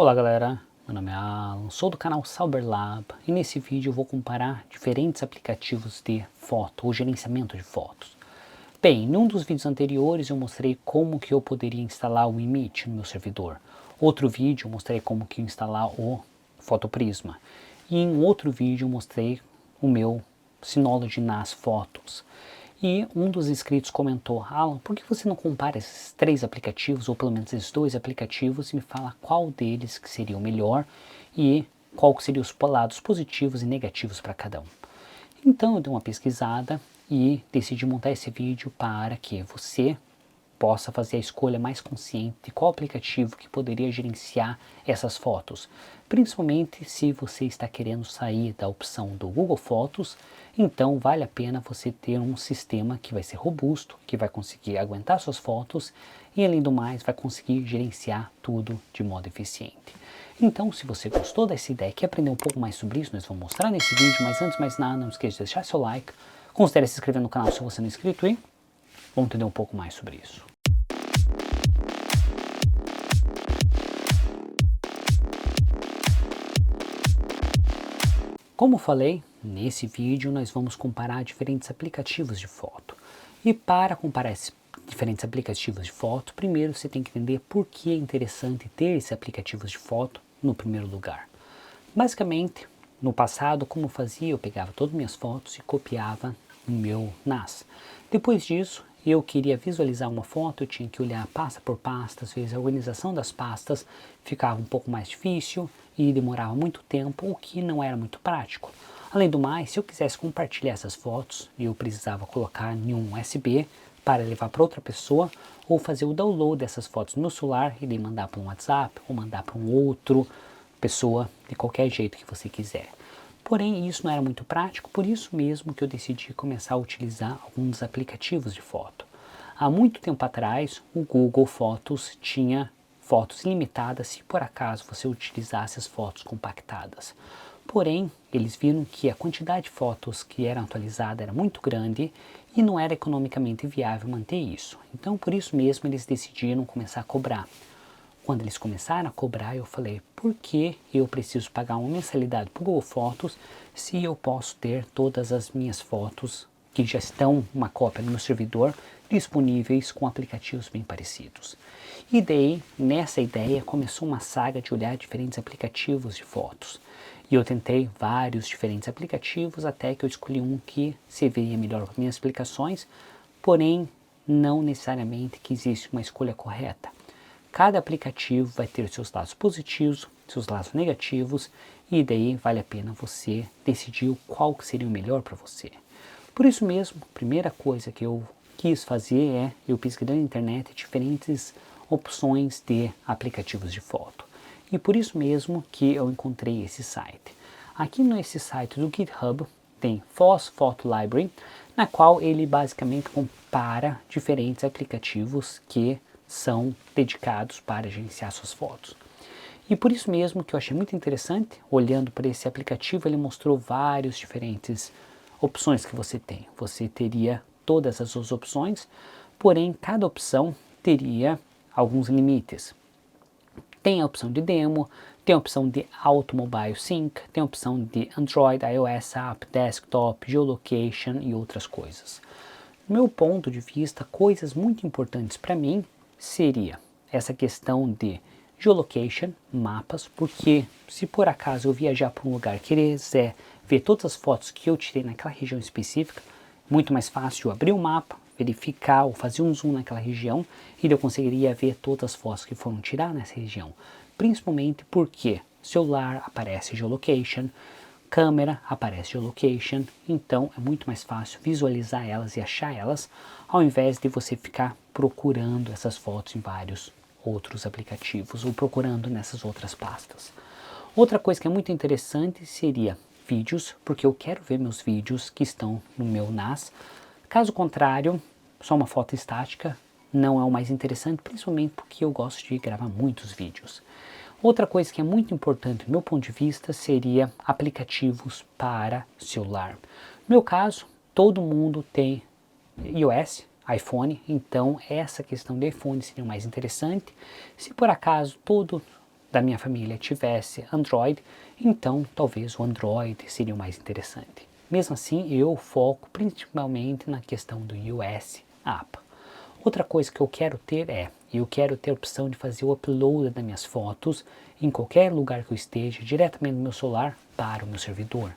Olá galera, meu nome é Alan, sou do canal Cyberlab e nesse vídeo eu vou comparar diferentes aplicativos de foto ou gerenciamento de fotos. Bem, num dos vídeos anteriores eu mostrei como que eu poderia instalar o Emit no meu servidor. Outro vídeo eu mostrei como que instalar o Photoprisma. E em outro vídeo eu mostrei o meu Synology NAS Photos. E um dos inscritos comentou: Alan, por que você não compara esses três aplicativos, ou pelo menos esses dois aplicativos, e me fala qual deles que seria o melhor e qual que seriam os lados positivos e negativos para cada um. Então eu dei uma pesquisada e decidi montar esse vídeo para que você possa fazer a escolha mais consciente de qual aplicativo que poderia gerenciar essas fotos. Principalmente se você está querendo sair da opção do Google Fotos, então vale a pena você ter um sistema que vai ser robusto, que vai conseguir aguentar suas fotos e além do mais vai conseguir gerenciar tudo de modo eficiente. Então, se você gostou dessa ideia e quer aprender um pouco mais sobre isso, nós vamos mostrar nesse vídeo, mas antes de mais nada, não esqueça de deixar seu like, considere se inscrever no canal se você não é inscrito e vamos entender um pouco mais sobre isso. Como falei, nesse vídeo nós vamos comparar diferentes aplicativos de foto. E para comparar esses diferentes aplicativos de foto, primeiro você tem que entender por que é interessante ter esses aplicativos de foto no primeiro lugar. Basicamente, no passado, como eu fazia, eu pegava todas as minhas fotos e copiava no meu NAS. Depois disso, eu queria visualizar uma foto, eu tinha que olhar pasta por pasta, às vezes a organização das pastas ficava um pouco mais difícil e demorava muito tempo, o que não era muito prático. Além do mais, se eu quisesse compartilhar essas fotos, eu precisava colocar em um USB para levar para outra pessoa ou fazer o download dessas fotos no meu celular e daí mandar para um WhatsApp ou mandar para um outro pessoa de qualquer jeito que você quiser. Porém, isso não era muito prático, por isso mesmo que eu decidi começar a utilizar alguns aplicativos de foto. Há muito tempo atrás, o Google Fotos tinha fotos limitadas se por acaso você utilizasse as fotos compactadas. Porém, eles viram que a quantidade de fotos que eram atualizadas era muito grande e não era economicamente viável manter isso. Então, por isso mesmo, eles decidiram começar a cobrar. Quando eles começaram a cobrar, eu falei, por que eu preciso pagar uma mensalidade para o Google Fotos se eu posso ter todas as minhas fotos que já estão uma cópia no meu servidor disponíveis com aplicativos bem parecidos? E daí, nessa ideia, começou uma saga de olhar diferentes aplicativos de fotos. E eu tentei vários diferentes aplicativos até que eu escolhi um que serviria melhor para minhas aplicações, porém não necessariamente que existe uma escolha correta. Cada aplicativo vai ter seus lados positivos, seus lados negativos e daí vale a pena você decidir qual que seria o melhor para você. Por isso mesmo, a primeira coisa que eu quis fazer é, eu pesquisei na internet diferentes opções de aplicativos de foto. E por isso mesmo que eu encontrei esse site. Aqui nesse site do GitHub tem FOSS Photo Library, na qual ele basicamente compara diferentes aplicativos que são dedicados para gerenciar suas fotos. E por isso mesmo que eu achei muito interessante, olhando para esse aplicativo, ele mostrou várias diferentes opções que você tem. Você teria todas as suas opções, porém cada opção teria alguns limites. Tem a opção de demo, tem a opção de Auto Mobile Sync, tem a opção de Android, iOS App, Desktop, Geolocation e outras coisas. Do meu ponto de vista, coisas muito importantes para mim seria essa questão de geolocation, mapas, porque se por acaso eu viajar para um lugar e quiser ver todas as fotos que eu tirei naquela região específica, muito mais fácil eu abrir o mapa, verificar ou fazer um zoom naquela região e eu conseguiria ver todas as fotos que foram tiradas nessa região. Principalmente porque celular aparece geolocation, câmera aparece geolocation, então é muito mais fácil visualizar elas e achar elas, ao invés de você ficar procurando essas fotos em vários outros aplicativos ou procurando nessas outras pastas. Outra coisa que é muito interessante seria vídeos, porque eu quero ver meus vídeos que estão no meu NAS. Caso contrário, só uma foto estática não é o mais interessante, principalmente porque eu gosto de gravar muitos vídeos. Outra coisa que é muito importante do meu ponto de vista seria aplicativos para celular. No meu caso, todo mundo tem iOS, iPhone, então essa questão de iPhone seria mais interessante. Se por acaso todo da minha família tivesse Android, então talvez o Android seria o mais interessante. Mesmo assim, eu foco principalmente na questão do iOS App. Outra coisa que eu quero ter eu quero ter a opção de fazer o upload das minhas fotos em qualquer lugar que eu esteja, diretamente do meu celular para o meu servidor.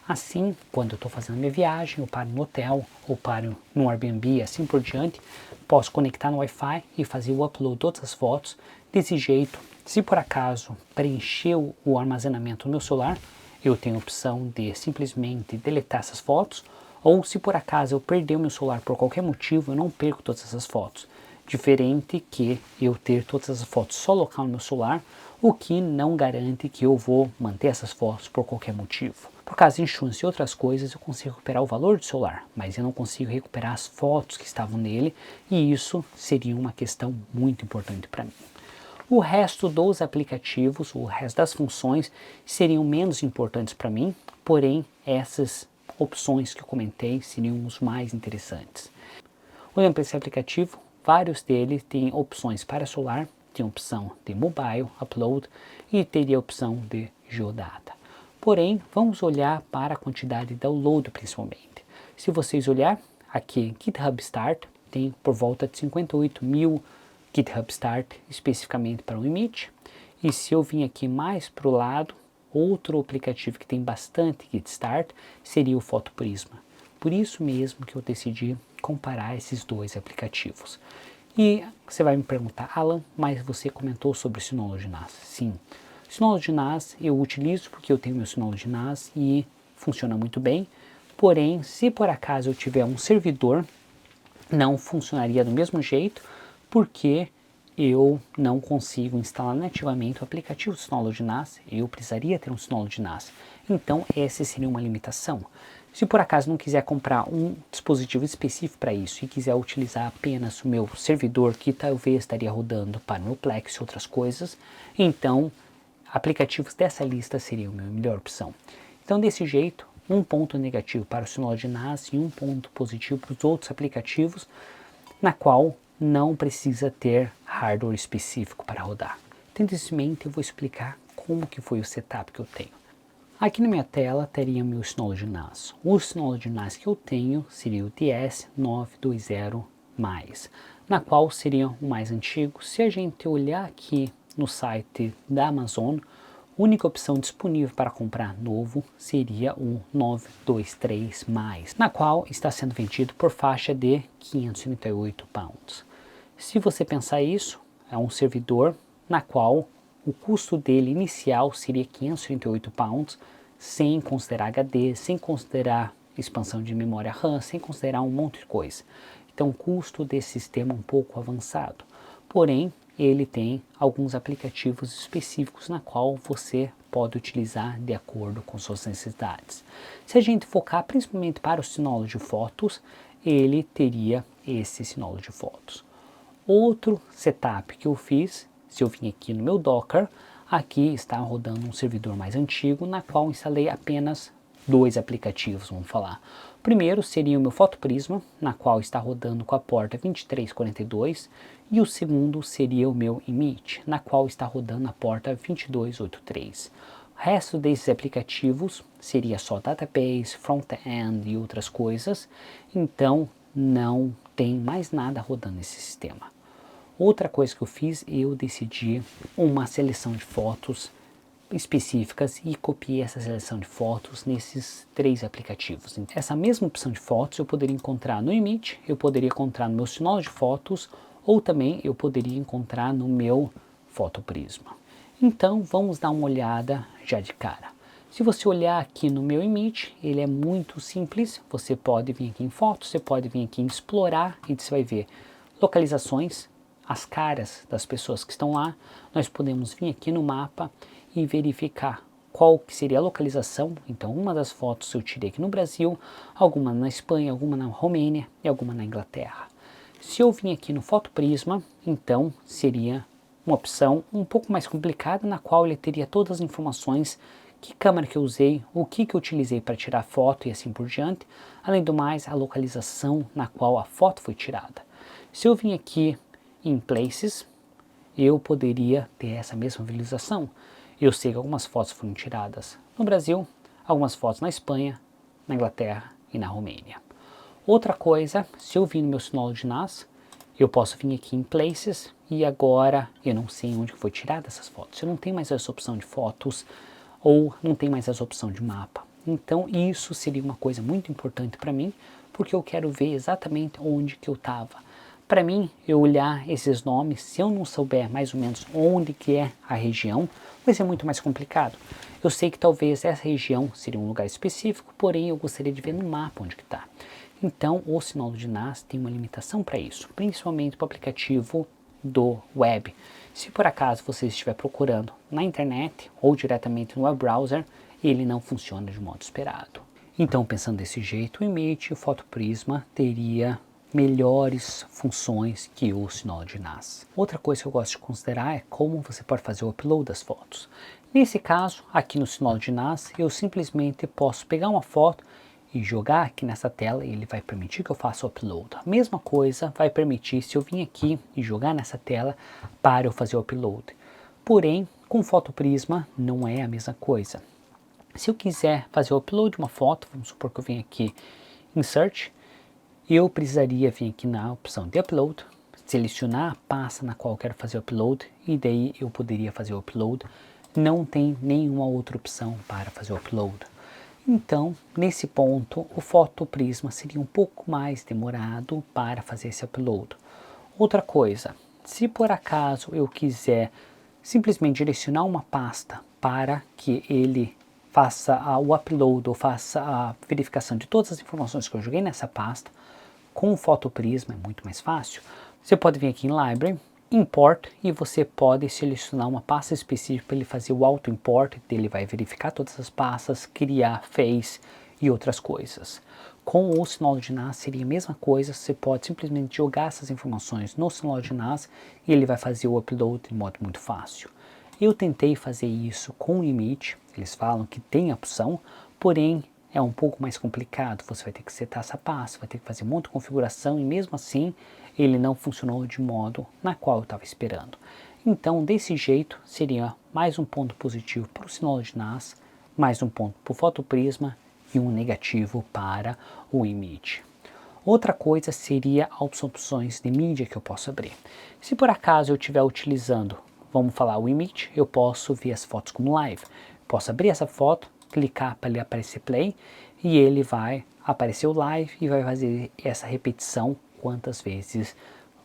Assim, quando eu estou fazendo minha viagem, eu paro no hotel, ou paro no Airbnb, assim por diante, posso conectar no Wi-Fi e fazer o upload de todas as fotos. Desse jeito, se por acaso preencheu o armazenamento do meu celular, eu tenho a opção de simplesmente deletar essas fotos, ou se por acaso eu perder o meu celular por qualquer motivo, eu não perco todas essas fotos. Diferente que eu ter todas as fotos só local no meu celular, o que não garante que eu vou manter essas fotos por qualquer motivo. Por causa de insurance e outras coisas, eu consigo recuperar o valor do celular, mas eu não consigo recuperar as fotos que estavam nele, e isso seria uma questão muito importante para mim. O resto dos aplicativos, o resto das funções seriam menos importantes para mim, porém essas opções que eu comentei seriam os mais interessantes. Olhando para esse aplicativo, vários deles têm opções para celular, tem opção de mobile, upload e teria a opção de geodata. Porém, vamos olhar para a quantidade de download principalmente. Se vocês olhar aqui em GitHub Start, tem por volta de 58 mil GitHub Start especificamente para o Emit. E se eu vim aqui mais para o lado, outro aplicativo que tem bastante Git Start seria o Photoprisma. Por isso mesmo que eu decidi comparar esses dois aplicativos. E você vai me perguntar, Alan, mas você comentou sobre o Synology NAS. Sim, o Synology NAS eu utilizo porque eu tenho meu Synology NAS e funciona muito bem. Porém, se por acaso eu tiver um servidor, não funcionaria do mesmo jeito, porque eu não consigo instalar nativamente o aplicativo do Synology NAS, eu precisaria ter um Synology NAS. Então, essa seria uma limitação. Se por acaso não quiser comprar um dispositivo específico para isso e quiser utilizar apenas o meu servidor, que talvez estaria rodando para o meu Plex e outras coisas, então aplicativos dessa lista seriam a minha melhor opção. Então, desse jeito, um ponto negativo para o Synology NAS e um ponto positivo para os outros aplicativos, na qual não precisa ter hardware específico para rodar. Tendo isso em mente, eu vou explicar como que foi o setup que eu tenho. Aqui na minha tela teria meu Synology NAS. O Synology NAS que eu tenho seria o DS920+, na qual seria o mais antigo. Se a gente olhar aqui no site da Amazon, a única opção disponível para comprar novo seria o 923+, na qual está sendo vendido por faixa de 538 pounds. Se você pensar isso, é um servidor na qual o custo dele inicial seria 538 pounds, sem considerar HD, sem considerar expansão de memória RAM, sem considerar um monte de coisa. Então o custo desse sistema é um pouco avançado. Porém, ele tem alguns aplicativos específicos na qual você pode utilizar de acordo com suas necessidades. Se a gente focar principalmente para o Synology Photos, ele teria esse Synology Photos. Outro setup que eu fiz, se eu vim aqui no meu Docker, aqui está rodando um servidor mais antigo, na qual instalei apenas dois aplicativos, vamos falar. O primeiro seria o meu Photoprisma, na qual está rodando com a porta 2342, e o segundo seria o meu Emit, na qual está rodando a porta 2283. O resto desses aplicativos seria só database, front-end e outras coisas, então não tem mais nada rodando nesse sistema. Outra coisa que eu fiz, eu decidi uma seleção de fotos específicas e copiei essa seleção de fotos nesses três aplicativos. Essa mesma opção de fotos eu poderia encontrar no Emit, eu poderia encontrar no meu Synology Photos ou também eu poderia encontrar no meu Photoprisma. Então vamos dar uma olhada já de cara. Se você olhar aqui no meu Emit, ele é muito simples, você pode vir aqui em fotos, você pode vir aqui em explorar e você vai ver localizações, as caras das pessoas que estão lá. Nós podemos vir aqui no mapa e verificar qual que seria a localização. Então uma das fotos eu tirei aqui no Brasil, alguma na Espanha, alguma na Romênia e alguma na Inglaterra. Se eu vim aqui no Photoprisma, então seria uma opção um pouco mais complicada, na qual ele teria todas as informações, que câmera que eu usei, o que eu utilizei para tirar foto e assim por diante, além do mais a localização na qual a foto foi tirada. Se eu vim aqui em Places, eu poderia ter essa mesma visualização. Eu sei que algumas fotos foram tiradas no Brasil, algumas fotos na Espanha, na Inglaterra e na Romênia. Outra coisa, se eu vir no meu Synology NAS, eu posso vir aqui em Places e agora eu não sei onde foi tirada essas fotos. Eu não tenho mais essa opção de fotos ou não tenho mais essa opção de mapa. Então isso seria uma coisa muito importante para mim, porque eu quero ver exatamente onde que eu estava. Para mim, eu olhar esses nomes, se eu não souber mais ou menos onde que é a região, vai ser muito mais complicado. Eu sei que talvez essa região seria um lugar específico, porém eu gostaria de ver no mapa onde que está. Então, o Synology NAS tem uma limitação para isso, principalmente para o aplicativo do web. Se por acaso você estiver procurando na internet ou diretamente no web browser, ele não funciona de modo esperado. Então, pensando desse jeito, o Image e o Photoprisma teria melhores funções que o Synology NAS. Outra coisa que eu gosto de considerar é como você pode fazer o upload das fotos. Nesse caso, aqui no Synology NAS, eu simplesmente posso pegar uma foto e jogar aqui nessa tela e ele vai permitir que eu faça o upload. A mesma coisa vai permitir se eu vir aqui e jogar nessa tela para eu fazer o upload. Porém, com o Photoprisma não é a mesma coisa. Se eu quiser fazer o upload de uma foto, vamos supor que eu venho aqui em Search, eu precisaria vir aqui na opção de Upload, selecionar a pasta na qual eu quero fazer o upload e daí eu poderia fazer o upload. Não tem nenhuma outra opção para fazer o upload. Então, nesse ponto, o Photoprisma seria um pouco mais demorado para fazer esse upload. Outra coisa, se por acaso eu quiser simplesmente direcionar uma pasta para que ele faça o upload ou faça a verificação de todas as informações que eu joguei nessa pasta, com o Photoprisma é muito mais fácil. Você pode vir aqui em Library, Import, e você pode selecionar uma pasta específica para ele fazer o auto-import, ele vai verificar todas as pastas, criar face e outras coisas. Com o Synology NAS seria a mesma coisa, você pode simplesmente jogar essas informações no Synology NAS e ele vai fazer o upload de modo muito fácil. Eu tentei fazer isso com o Image, eles falam que tem a opção, porém é um pouco mais complicado, você vai ter que setar essa pasta, vai ter que fazer um monte de configuração e mesmo assim ele não funcionou de modo na qual eu estava esperando. Então desse jeito seria mais um ponto positivo para o Synology NAS, mais um ponto para o Photoprisma e um negativo para o Image. Outra coisa seria as opções de mídia que eu posso abrir. Se por acaso eu estiver utilizando, vamos falar o Image, eu posso ver as fotos como live. Posso abrir essa foto, clicar para ele aparecer play e ele vai aparecer o live e vai fazer essa repetição quantas vezes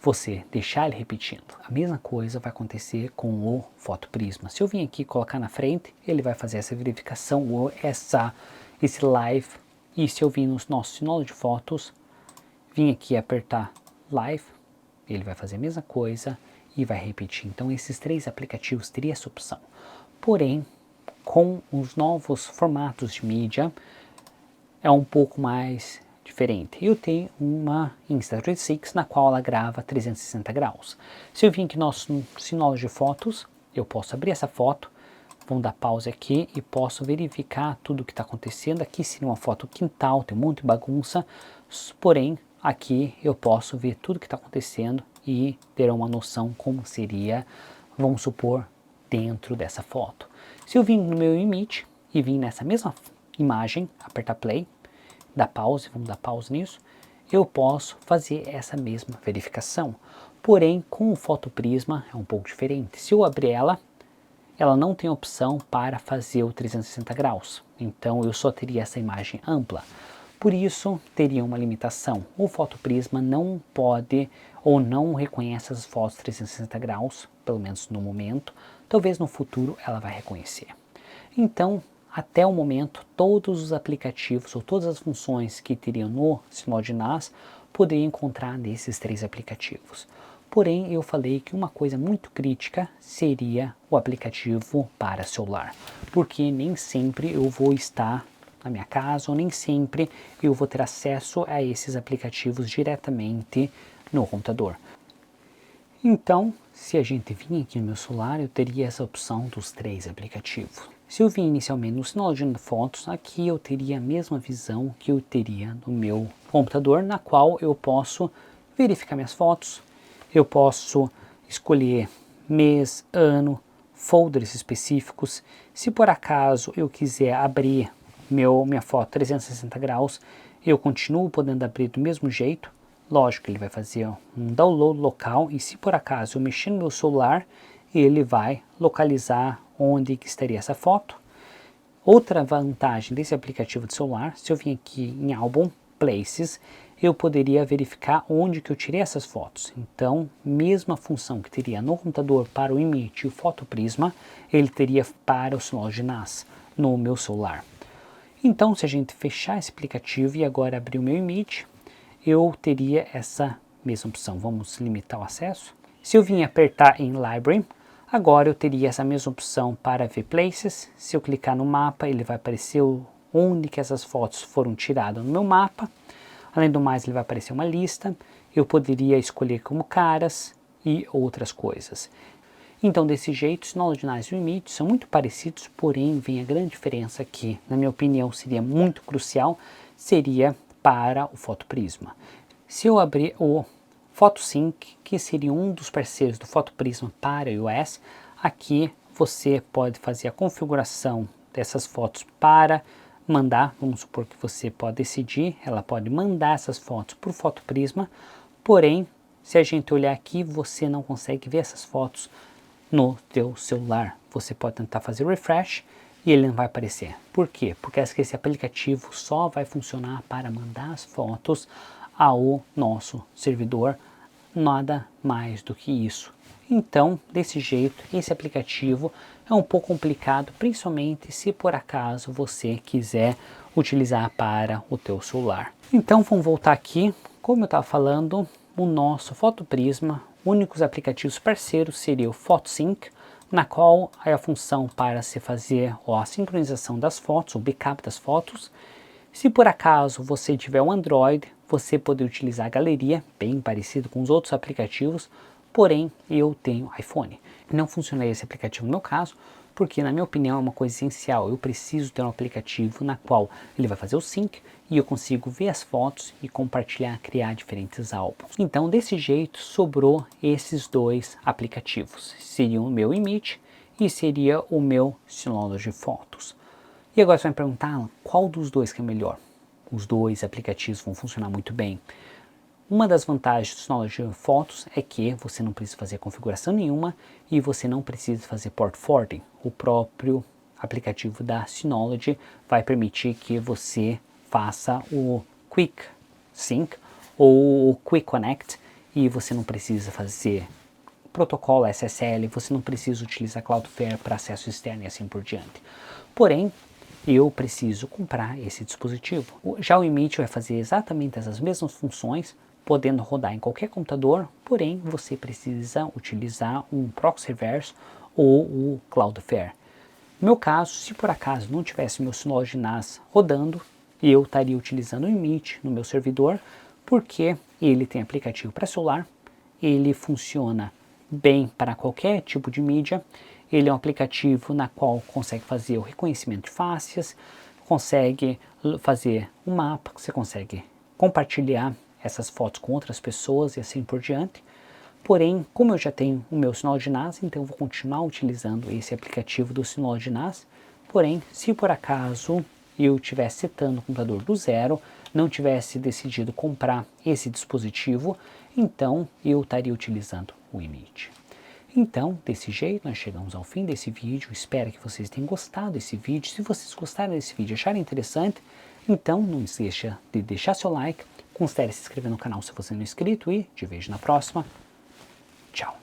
você deixar ele repetindo. A mesma coisa vai acontecer com o Photoprisma. Se eu vim aqui colocar na frente, ele vai fazer essa verificação ou esse live. E se eu vim nos nossos Synology Photos, vim aqui apertar live, ele vai fazer a mesma coisa e vai repetir. Então esses três aplicativos teriam essa opção. Porém, com os novos formatos de mídia, é um pouco mais diferente. Eu tenho uma Insta360 na qual ela grava 360 graus. Se eu vim aqui no nosso Synology Photos, eu posso abrir essa foto, vamos dar pausa aqui e posso verificar tudo o que está acontecendo. Aqui seria uma foto quintal, tem um monte de bagunça, porém aqui eu posso ver tudo o que está acontecendo e ter uma noção como seria, vamos supor, dentro dessa foto. Se eu vim no meu Image e vim nessa mesma imagem, apertar play, dar pause, vamos dar pause nisso, eu posso fazer essa mesma verificação. Porém, com o Photoprisma é um pouco diferente. Se eu abrir ela não tem opção para fazer o 360 graus. Então eu só teria essa imagem ampla. Por isso, teria uma limitação. O Photoprisma não pode ou não reconhece as fotos 360 graus, pelo menos no momento. Talvez no futuro ela vai reconhecer. Então, até o momento, todos os aplicativos ou todas as funções que teriam no Synology NAS poderiam encontrar nesses três aplicativos. Porém, eu falei que uma coisa muito crítica seria o aplicativo para celular, porque nem sempre eu vou estar na minha casa ou nem sempre eu vou ter acesso a esses aplicativos diretamente no computador. Então, se a gente vir aqui no meu celular, eu teria essa opção dos três aplicativos. Se eu vir inicialmente no Synology Photos, aqui eu teria a mesma visão que eu teria no meu computador, na qual eu posso verificar minhas fotos, eu posso escolher mês, ano, folders específicos. Se por acaso eu quiser abrir minha foto 360 graus, eu continuo podendo abrir do mesmo jeito. Lógico que ele vai fazer um download local e se por acaso eu mexer no meu celular, ele vai localizar onde que estaria essa foto. Outra vantagem desse aplicativo de celular, se eu vim aqui em Album, Places, eu poderia verificar onde que eu tirei essas fotos. Então, mesma função que teria no computador para o Image e o Fotoprisma, ele teria para o Synology NAS no meu celular. Então, se a gente fechar esse aplicativo e agora abrir o meu Image, eu teria essa mesma opção. Vamos limitar o acesso. Se eu vim apertar em Library, agora eu teria essa mesma opção para ver Places. Se eu clicar no mapa, ele vai aparecer onde que essas fotos foram tiradas no meu mapa. Além do mais, ele vai aparecer uma lista. Eu poderia escolher como caras e outras coisas. Então, desse jeito, o Synology NAS e o Image são muito parecidos, porém, vem a grande diferença que, na minha opinião, seria muito crucial, seria para o Fotoprisma. Se eu abrir o PhotoSync, que seria um dos parceiros do Fotoprisma para iOS, aqui você pode fazer a configuração dessas fotos para mandar, vamos supor que você pode decidir, ela pode mandar essas fotos para o Fotoprisma, porém, se a gente olhar aqui, você não consegue ver essas fotos no teu celular. Você pode tentar fazer refresh e ele não vai aparecer. Por quê? Porque esse aplicativo só vai funcionar para mandar as fotos ao nosso servidor, nada mais do que isso. Então, desse jeito, esse aplicativo é um pouco complicado, principalmente se por acaso você quiser utilizar para o teu celular. Então, vamos voltar aqui. Como eu estava falando, o nosso Fotoprisma, únicos aplicativos parceiros seria o PhotoSync, na qual é a função para se fazer a sincronização das fotos, o backup das fotos. Se por acaso você tiver um Android, você pode utilizar a galeria, bem parecido com os outros aplicativos, porém eu tenho iPhone. Não funcionaria esse aplicativo no meu caso, porque na minha opinião é uma coisa essencial. Eu preciso ter um aplicativo na qual ele vai fazer o sync e eu consigo ver as fotos e compartilhar, criar diferentes álbuns. Então desse jeito sobrou esses dois aplicativos. Seria o meu Image e seria o meu Synology Photos. E agora você vai me perguntar, qual dos dois que é melhor? Os dois aplicativos vão funcionar muito bem. Uma das vantagens do Synology Photos é que você não precisa fazer configuração nenhuma e você não precisa fazer port forwarding. O próprio aplicativo da Synology vai permitir que você faça o Quick Sync ou o Quick Connect e você não precisa fazer protocolo SSL, você não precisa utilizar Cloudflare para acesso externo e assim por diante. Porém, eu preciso comprar esse dispositivo. Já o Image vai fazer exatamente essas mesmas funções, podendo rodar em qualquer computador, porém você precisa utilizar um proxy reverse ou o Cloudflare. No meu caso, se por acaso não tivesse meu Synology NAS rodando, eu estaria utilizando o Image no meu servidor, porque ele tem aplicativo para celular, ele funciona bem para qualquer tipo de mídia, ele é um aplicativo na qual consegue fazer o reconhecimento de faces, consegue fazer um mapa, você consegue compartilhar essas fotos com outras pessoas e assim por diante. Porém, como eu já tenho o meu Synology NAS, então eu vou continuar utilizando esse aplicativo do Synology NAS. Porém, se por acaso eu estivesse setando o computador do zero, não tivesse decidido comprar esse dispositivo, então eu estaria utilizando o Image. Então, desse jeito, nós chegamos ao fim desse vídeo. Espero que vocês tenham gostado desse vídeo. Se vocês gostaram desse vídeo e acharem interessante, então não esqueça de deixar seu like, considere se inscrever no canal se você não é inscrito e te vejo na próxima. Tchau!